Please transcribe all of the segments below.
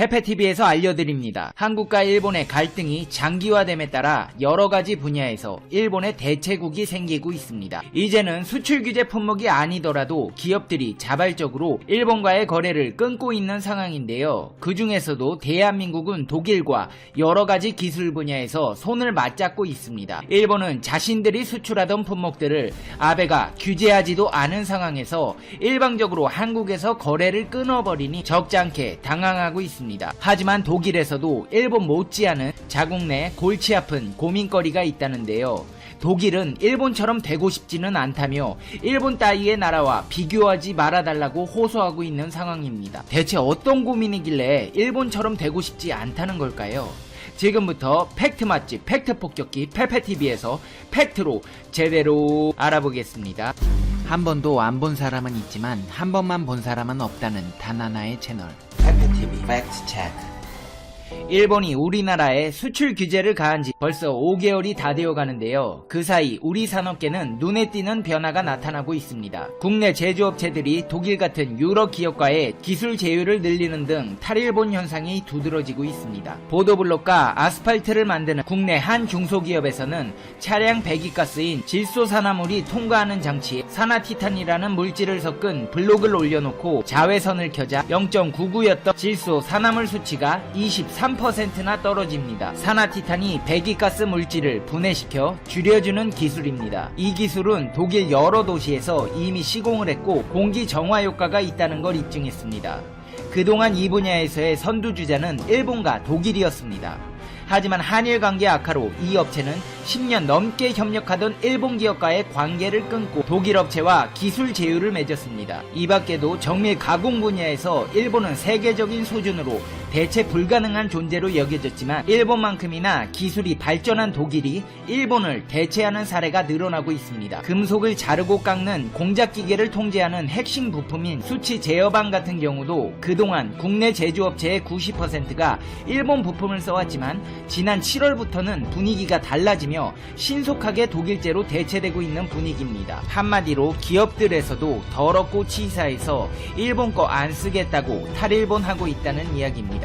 페페TV에서 알려드립니다. 한국과 일본의 갈등이 장기화됨에 따라 여러가지 분야에서 일본의 대체국이 생기고 있습니다. 이제는 수출 규제 품목이 아니더라도 기업들이 자발적으로 일본과의 거래를 끊고 있는 상황인데요. 그 중에서도 대한민국은 독일과 여러가지 기술 분야에서 손을 맞잡고 있습니다. 일본은 자신들이 수출하던 품목들을 아베가 규제하지도 않은 상황에서 일방적으로 한국에서 거래를 끊어버리니 적잖게 당황하고 있습니다. 하지만 독일에서도 일본 못지않은 자국 내 골치 아픈 고민거리가 있다는데요. 독일은 일본처럼 되고 싶지는 않다며 일본 따위의 나라와 비교하지 말아달라고 호소하고 있는 상황입니다. 대체 어떤 고민이길래 일본처럼 되고 싶지 않다는 걸까요? 지금부터 팩트 맛집 팩트 폭격기 페페TV에서 팩트로 제대로 알아보겠습니다. 한 번도 안 본 사람은 있지만 한 번만 본 사람은 없다는 단 하나의 채널 페페TV 팩트 체크. 일본이 우리나라에 수출 규제를 가한 지 벌써 5개월이 다 되어 가는데요. 그 사이 우리 산업계는 눈에 띄는 변화가 나타나고 있습니다. 국내 제조업체들이 독일 같은 유럽 기업과의 기술 제휴를 늘리는 등 탈일본 현상이 두드러지고 있습니다. 보도블록과 아스팔트를 만드는 국내 한 중소기업에서는 차량 배기가스인 질소산화물이 통과하는 장치에 산화티탄이라는 물질을 섞은 블록을 올려놓고 자외선을 켜자 0.99였던 질소산화물 수치가 23%나 떨어집니다. 산화티탄이 배기가스 물질을 분해시켜 줄여주는 기술입니다. 이 기술은 독일 여러 도시에서 이미 시공을 했고 공기 정화 효과가 있다는 걸 입증했습니다. 그동안 이 분야에서의 선두주자는 일본과 독일이었습니다. 하지만 한일 관계 악화로 이 업체는 10년 넘게 협력하던 일본 기업과의 관계를 끊고 독일 업체와 기술 제휴를 맺었습니다. 이 밖에도 정밀 가공 분야에서 일본은 세계적인 수준으로 대체 불가능한 존재로 여겨졌지만 일본만큼이나 기술이 발전한 독일이 일본을 대체하는 사례가 늘어나고 있습니다. 금속을 자르고 깎는 공작기계를 통제하는 핵심 부품인 수치 제어방 같은 경우도 그동안 국내 제조업체의 90%가 일본 부품을 써왔지만 지난 7월부터는 분위기가 달라지며 신속하게 독일제로 대체되고 있는 분위기입니다. 한마디로 기업들에서도 더럽고 치사해서 일본 거 안 쓰겠다고 탈일본하고 있다는 이야기입니다.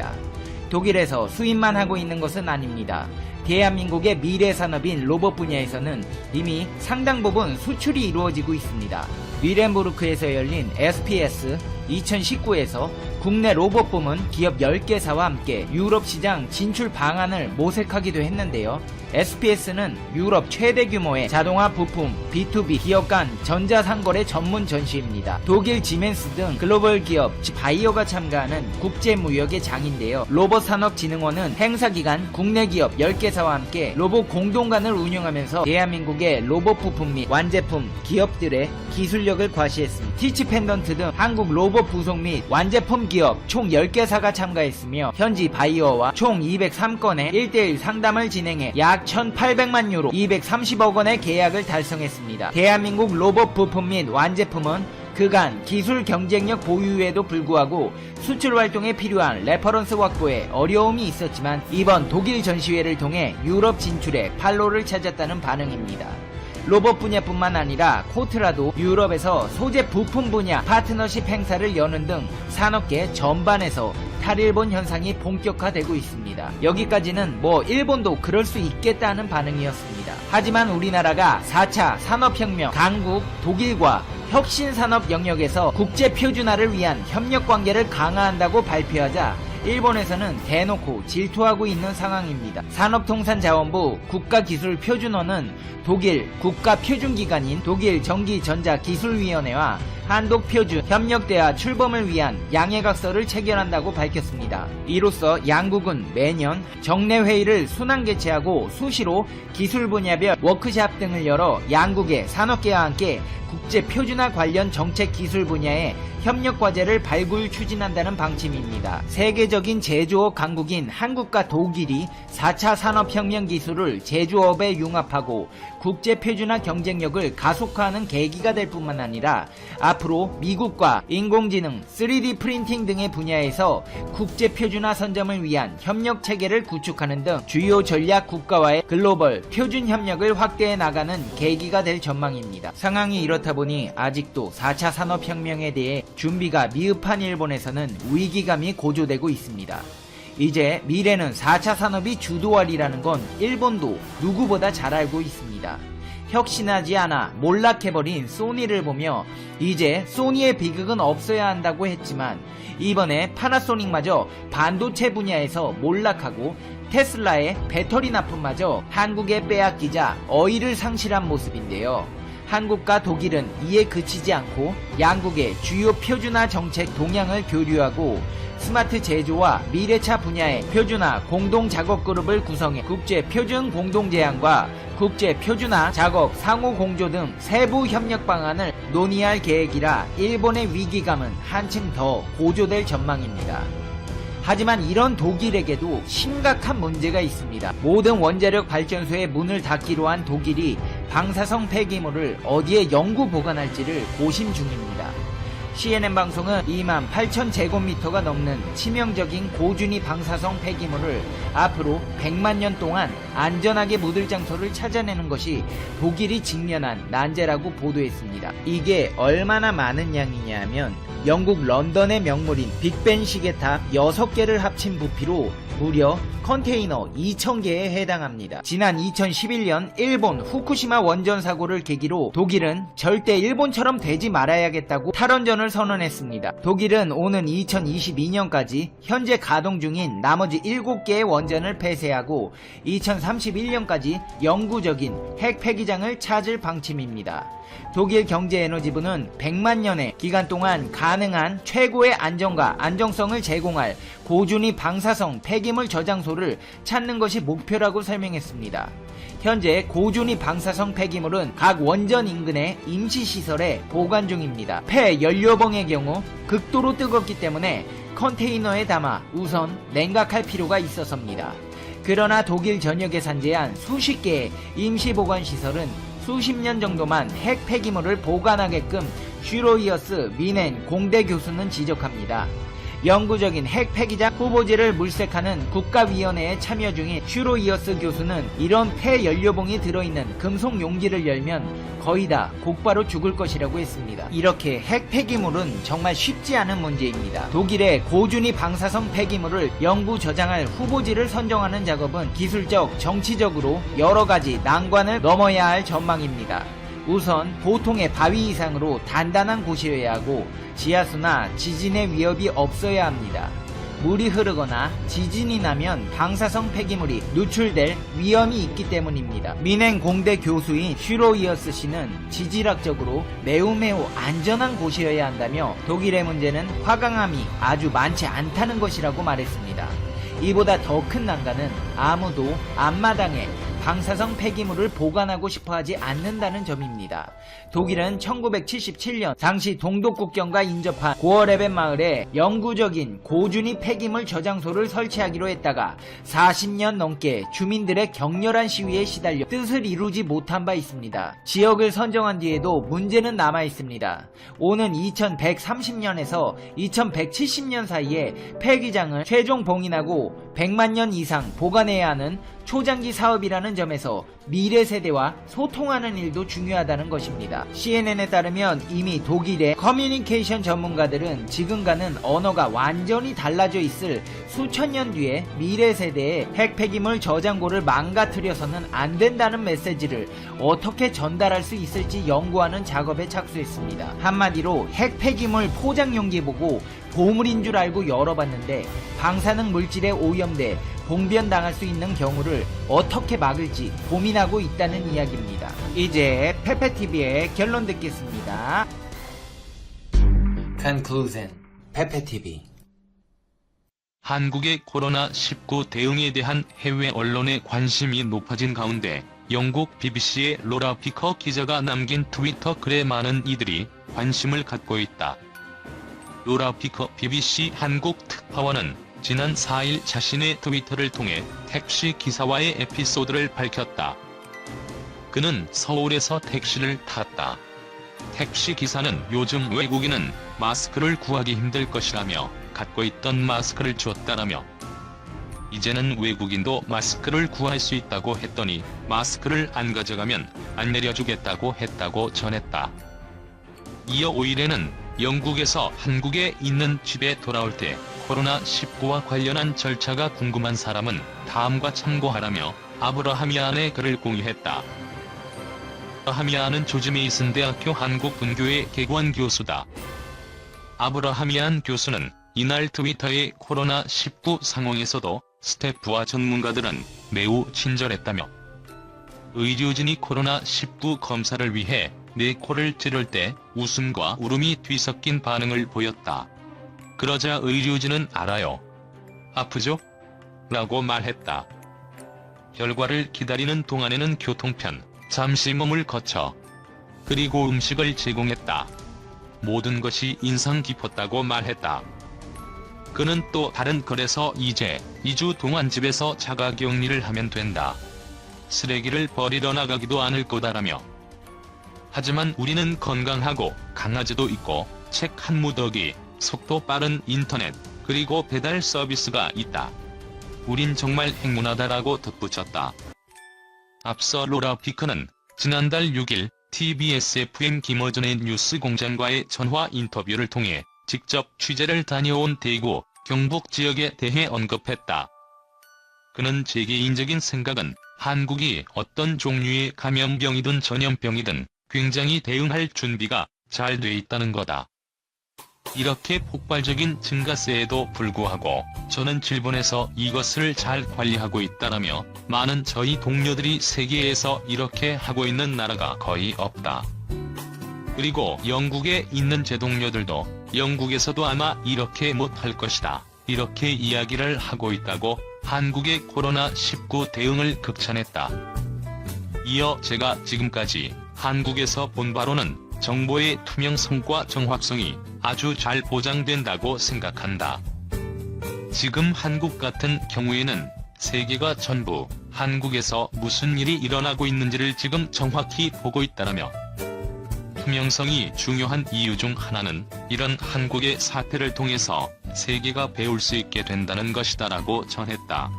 독일에서 수입만 하고 있는 것은 아닙니다. 대한민국의 미래 산업인 로봇 분야에서는 이미 상당 부분 수출이 이루어지고 있습니다. 위렌부르크에서 열린 SPS 2019에서 국내 로봇 부문 기업 10개사와 함께 유럽 시장 진출 방안을 모색하기도 했는데요. SPS는 유럽 최대 규모의 자동화 부품 B2B 기업 간 전자상거래 전문 전시입니다. 독일 지멘스 등 글로벌 기업 바이어가 참가하는 국제무역의 장인데요. 로봇산업진흥원은 행사기간 국내 기업 10개사와 함께 로봇 공동관을 운영하면서 대한민국의 로봇 부품 및 완제품 기업들의 기술력을 과시했습니다. 티치 펜던트 등 한국 로봇 부속 및 완제품 기업 총 10개사가 참가했으며 현지 바이어와 총 203건의 1대1 상담을 진행해 약 1,800만 유로 230억 원의 계약을 달성했습니다. 대한민국 로봇 부품 및 완제품은 그간 기술 경쟁력 보유에도 불구하고 수출 활동에 필요한 레퍼런스 확보에 어려움이 있었지만 이번 독일 전시회를 통해 유럽 진출에 판로를 찾았다는 반응입니다. 로봇 분야뿐만 아니라 코트라도 유럽에서 소재 부품 분야 파트너십 행사를 여는 등 산업계 전반에서 탈일본 현상이 본격화되고 있습니다. 여기까지는 일본도 그럴 수 있겠다는 반응이었습니다. 하지만 우리나라가 4차 산업혁명 강국 독일과 혁신산업 영역에서 국제표준화를 위한 협력관계를 강화한다고 발표하자 일본에서는 대놓고 질투하고 있는 상황입니다. 산업통상자원부 국가기술표준원은 독일 국가표준기관인 독일 전기전자기술위원회와 한독표준 협력대화 출범을 위한 양해각서를 체결한다고 밝혔습니다. 이로써 양국은 매년 정례회의를 순환 개최하고 수시로 기술 분야별 워크샵 등을 열어 양국의 산업계와 함께 국제표준화 관련 정책 기술 분야의 협력과제를 발굴 추진한다는 방침입니다. 세계적인 제조업 강국인 한국과 독일이 4차 산업혁명 기술을 제조업에 융합하고 국제표준화 경쟁력을 가속화하는 계기가 될 뿐만 아니라 앞으로 미국과 인공지능, 3D 프린팅 등의 분야에서 국제표준화 선점을 위한 협력체계를 구축하는 등 주요 전략 국가와의 글로벌 표준 협력을 확대해 나가는 계기가 될 전망입니다. 상황이 이렇다 보니 아직도 4차 산업혁명에 대해 준비가 미흡한 일본에서는 위기감이 고조되고 있습니다. 이제 미래는 4차 산업이 주도하리라는 건 일본도 누구보다 잘 알고 있습니다. 혁신하지 않아 몰락해버린 소니를 보며 이제 소니의 비극은 없어야 한다고 했지만 이번에 파나소닉마저 반도체 분야에서 몰락하고 테슬라의 배터리 납품마저 한국에 빼앗기자 어이를 상실한 모습인데요. 한국과 독일은 이에 그치지 않고 양국의 주요 표준화 정책 동향을 교류하고 스마트 제조와 미래차 분야의 표준화 공동 작업 그룹을 구성해 국제 표준 공동 제안과 국제 표준화 작업 상호 공조 등 세부 협력 방안을 논의할 계획이라 일본의 위기감은 한층 더 고조될 전망입니다. 하지만 이런 독일에게도 심각한 문제가 있습니다. 모든 원자력 발전소의 문을 닫기로 한 독일이 방사성 폐기물을 어디에 영구 보관할지를 고심 중입니다. CNN 방송은 28,000제곱미터가 넘는 치명적인 고준위 방사성 폐기물을 앞으로 100만 년 동안 안전하게 묻을 장소를 찾아내는 것이 독일이 직면한 난제라고 보도했습니다. 이게 얼마나 많은 양이냐면 영국 런던의 명물인 빅벤 시계탑 6개를 합친 부피로 무려 컨테이너 2,000개에 해당합니다. 지난 2011년 일본 후쿠시마 원전 사고를 계기로 독일은 절대 일본처럼 되지 말아야겠다고 탈원전을 선언했습니다. 독일은 오는 2022년까지 현재 가동 중인 나머지 7개의 원전을 폐쇄하고 2031년까지 영구적인 핵 폐기장을 찾을 방침입니다. 독일 경제에너지부는 100만 년의 기간 동안 가능한 최고의 안정과 안정성을 제공할 고준위 방사성 폐기물 저장소를 찾는 것이 목표라고 설명했습니다. 현재 고준위 방사성 폐기물은 각 원전 인근의 임시시설에 보관 중입니다. 폐 연료봉의 경우 극도로 뜨겁기 때문에 컨테이너에 담아 우선 냉각할 필요가 있어서입니다. 그러나 독일 전역에 산재한 수십 개의 임시보관시설은 수십 년 정도만 핵 폐기물을 보관하게끔 슈로이어스 미넨 공대 교수는 지적합니다. 영구적인 핵 폐기장 후보지를 물색하는 국가위원회에 참여 중인 슈로이어스 교수는 이런 폐연료봉이 들어있는 금속 용기를 열면 거의 다 곧바로 죽을 것이라고 했습니다. 이렇게 핵 폐기물은 정말 쉽지 않은 문제입니다. 독일의 고준위 방사성 폐기물을 영구 저장할 후보지를 선정하는 작업은 기술적, 정치적으로 여러가지 난관을 넘어야 할 전망입니다. 우선 보통의 바위 이상으로 단단한 곳이어야 하고 지하수나 지진의 위협이 없어야 합니다. 물이 흐르거나 지진이 나면 방사성 폐기물이 누출될 위험이 있기 때문입니다. 미넨 공대 교수인 슈로이어스 씨는 지질학적으로 매우 안전한 곳이어야 한다며 독일의 문제는 화강암이 아주 많지 않다는 것이라고 말했습니다. 이보다 더 큰 난관은 아무도 앞마당에 방사성 폐기물을 보관하고 싶어하지 않는다는 점입니다. 독일은 1977년 당시 동독 국경과 인접한 고어레벤 마을에 영구적인 고준위 폐기물 저장소를 설치하기로 했다가 40년 넘게 주민들의 격렬한 시위에 시달려 뜻을 이루지 못한 바 있습니다. 지역을 선정한 뒤에도 문제는 남아 있습니다. 오는 2130년에서 2170년 사이에 폐기장을 최종 봉인하고 100만 년 이상 보관해야 하는 초장기 사업이라는 점에서 미래 세대와 소통하는 일도 중요하다는 것입니다. CNN에 따르면 이미 독일의 커뮤니케이션 전문가들은 지금과는 언어가 완전히 달라져 있을 수천 년 뒤에 미래 세대의 핵 폐기물 저장고를 망가뜨려서는 안 된다는 메시지를 어떻게 전달할 수 있을지 연구하는 작업에 착수했습니다. 한마디로 핵 폐기물 포장 용기 보고 보물인 줄 알고 열어봤는데 방사능 물질에 오염돼 봉변당할 수 있는 경우를 어떻게 막을지 고민하고 있다는 이야기입니다. 이제 페페TV의 결론 듣겠습니다. Conclusion. 페페TV. 한국의 코로나19 대응에 대한 해외 언론의 관심이 높아진 가운데 영국 BBC의 로라 피커 기자가 남긴 트위터 글에 많은 이들이 관심을 갖고 있다. 로라 피커 BBC 한국 특파원은 지난 4일 자신의 트위터를 통해 택시 기사와의 에피소드를 밝혔다. 그는 서울에서 택시를 탔다. 택시 기사는 요즘 외국인은 마스크를 구하기 힘들 것이라며 갖고 있던 마스크를 줬다라며 이제는 외국인도 마스크를 구할 수 있다고 했더니 마스크를 안 가져가면 안 내려주겠다고 했다고 전했다. 이어 5일에는 영국에서 한국에 있는 집에 돌아올 때 코로나19와 관련한 절차가 궁금한 사람은 다음과 참고하라며 아브라함이안의 글을 공유했다. 아브라함이안은 조지 메이슨 대학교 한국분교회 개관 교수다. 아브라함이안 교수는 이날 트위터에 코로나19 상황에서도 스태프와 전문가들은 매우 친절했다며 의료진이 코로나19 검사를 위해 내 코를 찌를 때 웃음과 울음이 뒤섞인 반응을 보였다. 그러자 의료진은 알아요. 아프죠? 라고 말했다. 결과를 기다리는 동안에는 교통편, 잠시 몸을 거쳐 그리고 음식을 제공했다. 모든 것이 인상 깊었다고 말했다. 그는 또 다른 글에서 이제 2주 동안 집에서 자가격리를 하면 된다. 쓰레기를 버리러 나가기도 않을 거다라며. 하지만 우리는 건강하고 강아지도 있고 책 한 무더기, 속도 빠른 인터넷, 그리고 배달 서비스가 있다. 우린 정말 행운하다라고 덧붙였다. 앞서 로라 피커는 지난달 6일 TBS FM 김어준의 뉴스공장과의 전화 인터뷰를 통해 직접 취재를 다녀온 대구, 경북 지역에 대해 언급했다. 그는 제 개인적인 생각은 한국이 어떤 종류의 감염병이든 전염병이든 굉장히 대응할 준비가 잘 돼 있다는 거다. 이렇게 폭발적인 증가세에도 불구하고 저는 일본에서 이것을 잘 관리하고 있다라며 많은 저희 동료들이 세계에서 이렇게 하고 있는 나라가 거의 없다. 그리고 영국에 있는 제 동료들도 영국에서도 아마 이렇게 못할 것이다. 이렇게 이야기를 하고 있다고 한국의 코로나19 대응을 극찬했다. 이어 제가 지금까지 한국에서 본 바로는 정보의 투명성과 정확성이 아주 잘 보장된다고 생각한다. 지금 한국 같은 경우에는 세계가 전부 한국에서 무슨 일이 일어나고 있는지를 지금 정확히 보고 있다라며 투명성이 중요한 이유 중 하나는 이런 한국의 사태를 통해서 세계가 배울 수 있게 된다는 것이다라고 전했다.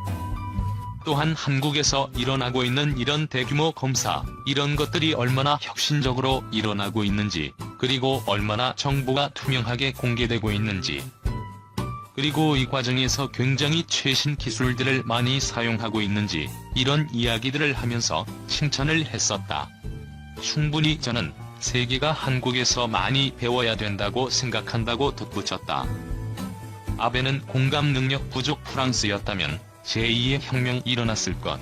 또한 한국에서 일어나고 있는 이런 대규모 검사, 이런 것들이 얼마나 혁신적으로 일어나고 있는지, 그리고 얼마나 정보가 투명하게 공개되고 있는지, 그리고 이 과정에서 굉장히 최신 기술들을 많이 사용하고 있는지, 이런 이야기들을 하면서 칭찬을 했었다. 충분히 저는 세계가 한국에서 많이 배워야 된다고 생각한다고 덧붙였다. 아베는 공감 능력 부족 프랑스였다면 제2의 혁명이 일어났을 것.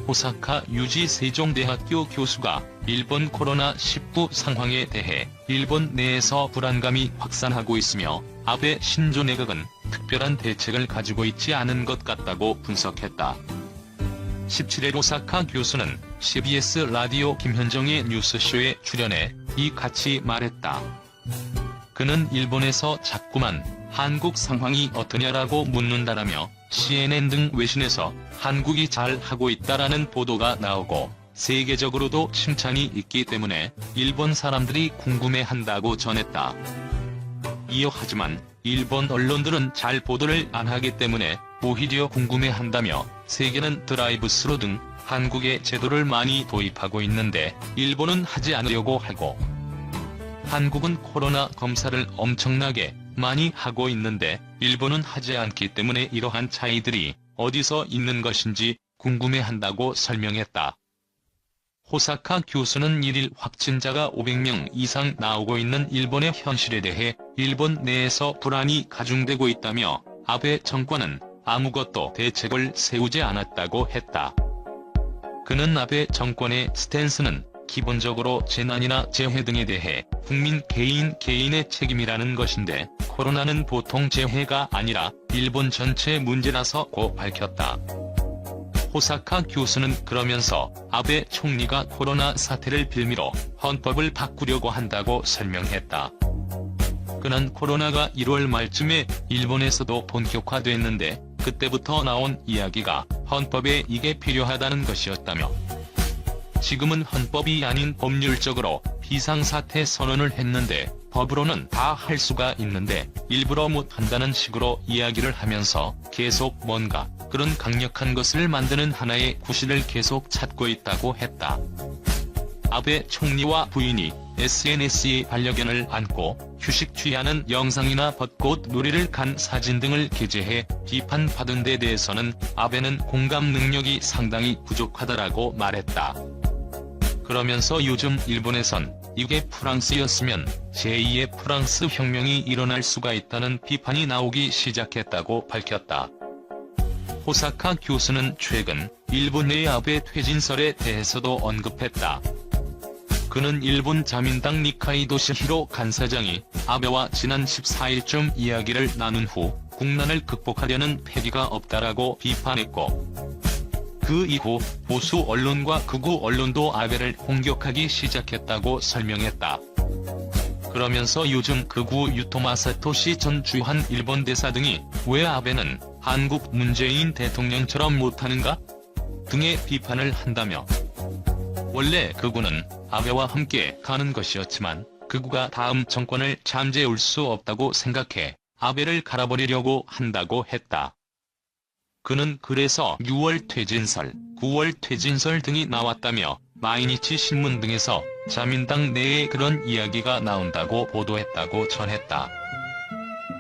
오사카 유지 세종대학교 교수가 일본 코로나19 상황에 대해 일본 내에서 불안감이 확산하고 있으며 아베 신조 내각은 특별한 대책을 가지고 있지 않은 것 같다고 분석했다. 17일 오사카 교수는 CBS 라디오 김현정의 뉴스쇼에 출연해 이같이 말했다. 그는 일본에서 자꾸만 한국 상황이 어떠냐라고 묻는다라며 CNN 등 외신에서 한국이 잘 하고 있다라는 보도가 나오고 세계적으로도 칭찬이 있기 때문에 일본 사람들이 궁금해한다고 전했다. 이어 하지만 일본 언론들은 잘 보도를 안 하기 때문에 오히려 궁금해한다며 세계는 드라이브스루 등 한국의 제도를 많이 도입하고 있는데 일본은 하지 않으려고 하고 한국은 코로나 검사를 엄청나게 많이 하고 있는데 일본은 하지 않기 때문에 이러한 차이들이 어디서 있는 것인지 궁금해한다고 설명했다. 호사카 교수는 1일 확진자가 500명 이상 나오고 있는 일본의 현실에 대해 일본 내에서 불안이 가중되고 있다며 아베 정권은 아무것도 대책을 세우지 않았다고 했다. 그는 아베 정권의 스탠스는 기본적으로 재난이나 재해 등에 대해 국민 개인의 책임이라는 것인데 코로나는 보통 재해가 아니라 일본 전체의 문제라서고 밝혔다. 호사카 교수는 그러면서 아베 총리가 코로나 사태를 빌미로 헌법을 바꾸려고 한다고 설명했다. 그는 코로나가 1월 말쯤에 일본에서도 본격화됐는데 그때부터 나온 이야기가 헌법에 이게 필요하다는 것이었다며 지금은 헌법이 아닌 법률적으로 비상사태 선언을 했는데 법으로는 다 할 수가 있는데 일부러 못한다는 식으로 이야기를 하면서 계속 뭔가 그런 강력한 것을 만드는 하나의 구실을 계속 찾고 있다고 했다. 아베 총리와 부인이 SNS에 반려견을 안고 휴식 취하는 영상이나 벚꽃 놀이를 간 사진 등을 게재해 비판받은 데 대해서는 아베는 공감 능력이 상당히 부족하다라고 말했다. 그러면서 요즘 일본에선 이게 프랑스였으면 제2의 프랑스 혁명이 일어날 수가 있다는 비판이 나오기 시작했다고 밝혔다. 호사카 교수는 최근 일본 내 아베 퇴진설에 대해서도 언급했다. 그는 일본 자민당 니카이 도시히로 간사장이 아베와 지난 14일쯤 이야기를 나눈 후 국난을 극복하려는 패기가 없다라고 비판했고, 그 이후 보수 언론과 극우 언론도 아베를 공격하기 시작했다고 설명했다. 그러면서 요즘 극우 유토마 사토시 전 주한 일본 대사 등이 왜 아베는 한국 문재인 대통령처럼 못하는가? 등의 비판을 한다며, 원래 극우는 아베와 함께 가는 것이었지만 극우가 다음 정권을 잠재울 수 없다고 생각해 아베를 갈아버리려고 한다고 했다. 그는 그래서 6월 퇴진설, 9월 퇴진설 등이 나왔다며 마이니치 신문 등에서 자민당 내에 그런 이야기가 나온다고 보도했다고 전했다.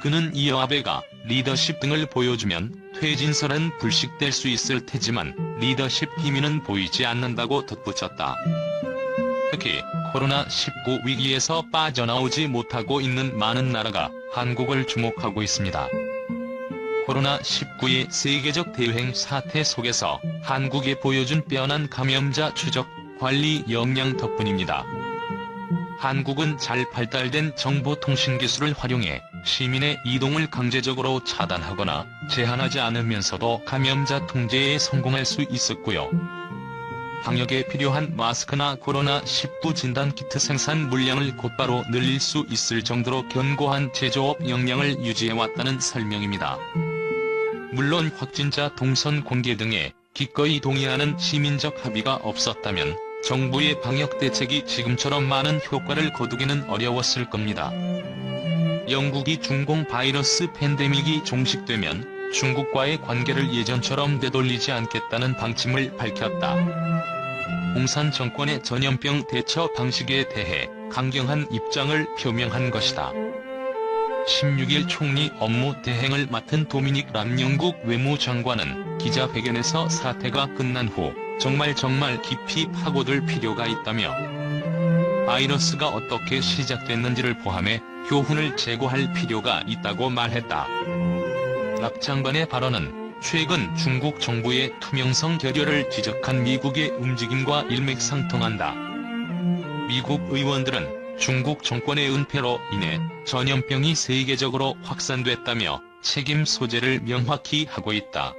그는 이어 아베가 리더십 등을 보여주면 퇴진설은 불식될 수 있을 테지만 리더십 기미는 보이지 않는다고 덧붙였다. 특히 코로나19 위기에서 빠져나오지 못하고 있는 많은 나라가 한국을 주목하고 있습니다. 코로나19의 세계적 대유행 사태 속에서 한국이 보여준 빼어난 감염자 추적, 관리 역량 덕분입니다. 한국은 잘 발달된 정보통신기술을 활용해 시민의 이동을 강제적으로 차단하거나 제한하지 않으면서도 감염자 통제에 성공할 수 있었고요. 방역에 필요한 마스크나 코로나19 진단키트 생산 물량을 곧바로 늘릴 수 있을 정도로 견고한 제조업 역량을 유지해왔다는 설명입니다. 물론 확진자 동선 공개 등에 기꺼이 동의하는 시민적 합의가 없었다면 정부의 방역 대책이 지금처럼 많은 효과를 거두기는 어려웠을 겁니다. 영국이 중공 바이러스 팬데믹이 종식되면 중국과의 관계를 예전처럼 되돌리지 않겠다는 방침을 밝혔다. 공산 정권의 전염병 대처 방식에 대해 강경한 입장을 표명한 것이다. 16일 총리 업무 대행을 맡은 도미닉 람 영국 외무장관은 기자회견에서 사태가 끝난 후 정말 깊이 파고들 필요가 있다며 바이러스가 어떻게 시작됐는지를 포함해 교훈을 제고할 필요가 있다고 말했다. 랍 장관의 발언은 최근 중국 정부의 투명성 결여를 지적한 미국의 움직임과 일맥상통한다. 미국 의원들은 중국 정권의 은폐로 인해 전염병이 세계적으로 확산됐다며 책임 소재를 명확히 하고 있다.